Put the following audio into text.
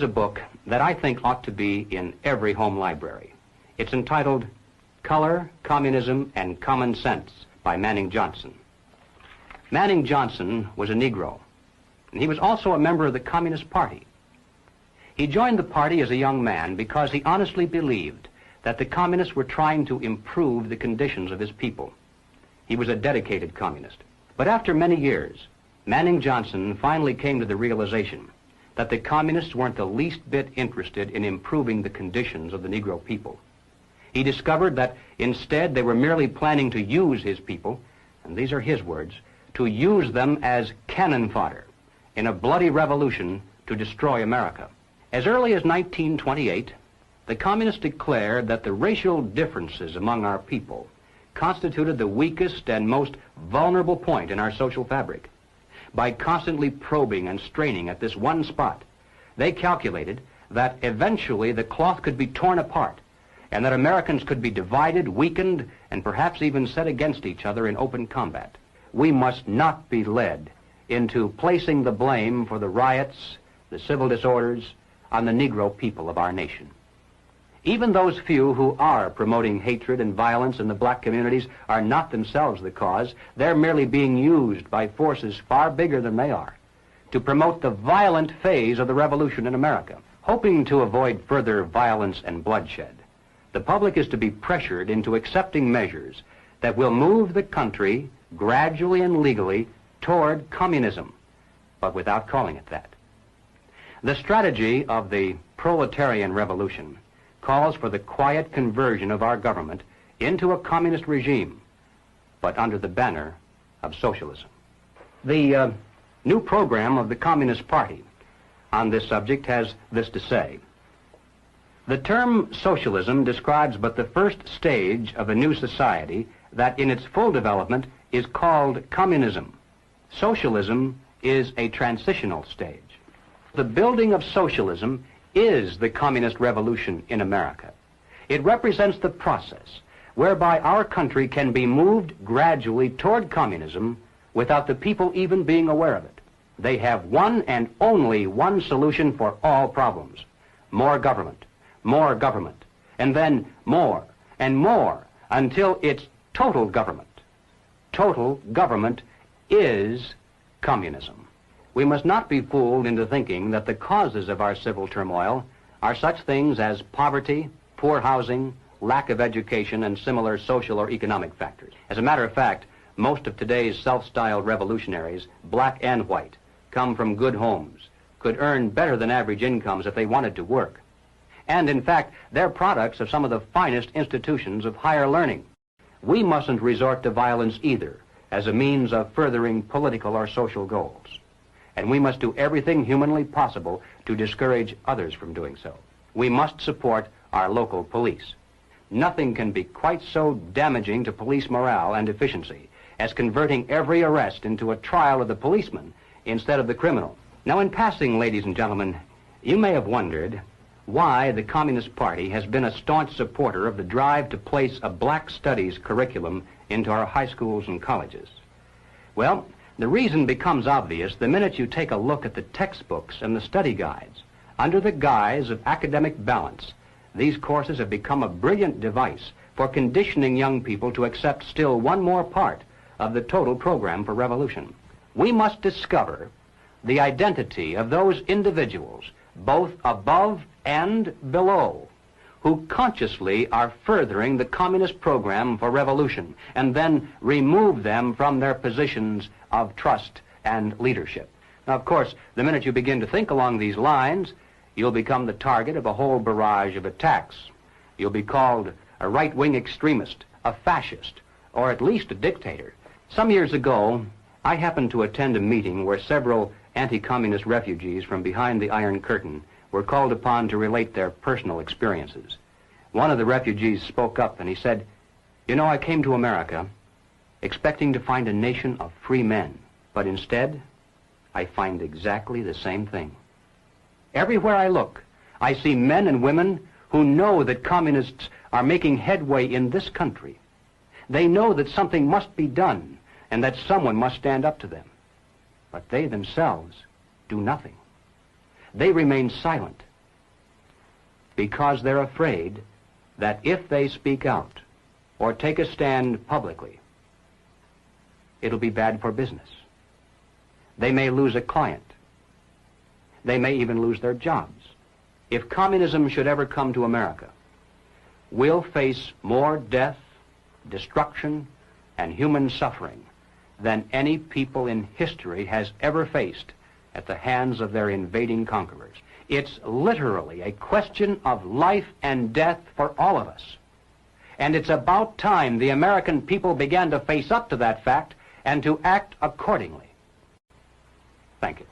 A book that I think ought to be in every home library. It's entitled Color, Communism, and Common Sense by Manning Johnson. Manning Johnson was a Negro, and he was also a member of the Communist Party. He joined the party as a young man because he honestly believed that the communists were trying to improve the conditions of his people. He was a dedicated communist. But after many years, Manning Johnson finally came to the realization that the communists weren't the least bit interested in improving the conditions of the Negro people. He discovered that instead they were merely planning to use his people, and these are his words, to use them as cannon fodder in a bloody revolution to destroy America. As early as 1928, the communists declared that the racial differences among our people constituted the weakest and most vulnerable point in our social fabric. By constantly probing and straining at this one spot, they calculated that eventually the cloth could be torn apart and that Americans could be divided, weakened, and perhaps even set against each other in open combat. We must not be led into placing the blame for the riots, the civil disorders, on the Negro people of our nation. Even those few who are promoting hatred and violence in the black communities are not themselves the cause. They're merely being used by forces far bigger than they are to promote the violent phase of the revolution in America. Hoping to avoid further violence and bloodshed, the public is to be pressured into accepting measures that will move the country gradually and legally toward communism, but without calling it that. The strategy of the proletarian revolution calls for the quiet conversion of our government into a communist regime, but under the banner of socialism. The new program of the Communist Party on this subject has this to say. The term socialism describes but the first stage of a new society that in its full development is called communism. Socialism is a transitional stage. The building of socialism is the communist revolution in America. It represents the process whereby our country can be moved gradually toward communism without the people even being aware of it. They have one and only one solution for all problems: more government, and then more and more until it's total government. Total government is communism. We must not be fooled into thinking that the causes of our civil turmoil are such things as poverty, poor housing, lack of education, and similar social or economic factors. As a matter of fact, most of today's self-styled revolutionaries, black and white, come from good homes, could earn better than average incomes if they wanted to work. And in fact, they're products of some of the finest institutions of higher learning. We mustn't resort to violence either as a means of furthering political or social goals. And we must do everything humanly possible to discourage others from doing so. We must support our local police. Nothing can be quite so damaging to police morale and efficiency as converting every arrest into a trial of the policeman instead of the criminal. Now, in passing, ladies and gentlemen, you may have wondered why the Communist Party has been a staunch supporter of the drive to place a black studies curriculum into our high schools and colleges. Well, the reason becomes obvious the minute you take a look at the textbooks and the study guides. Under the guise of academic balance, these courses have become a brilliant device for conditioning young people to accept still one more part of the total program for revolution. We must discover the identity of those individuals, both above and below, who consciously are furthering the communist program for revolution, and then remove them from their positions of trust and leadership. Now, of course, the minute you begin to think along these lines, you'll become the target of a whole barrage of attacks. You'll be called a right-wing extremist, a fascist, or at least a dictator. Some years ago, I happened to attend a meeting where several anti-communist refugees from behind the Iron Curtain were called upon to relate their personal experiences. One of the refugees spoke up and he said, "You know, I came to America expecting to find a nation of free men, but instead, I find exactly the same thing. Everywhere I look, I see men and women who know that communists are making headway in this country. They know that something must be done and that someone must stand up to them. But they themselves do nothing. They remain silent because they're afraid that if they speak out or take a stand publicly, it'll be bad for business. They may lose a client. They may even lose their jobs. If communism should ever come to America, we'll face more death, destruction, and human suffering than any people in history has ever faced at the hands of their invading conquerors. It's literally a question of life and death for all of us. And it's about time the American people began to face up to that fact and to act accordingly. Thank you.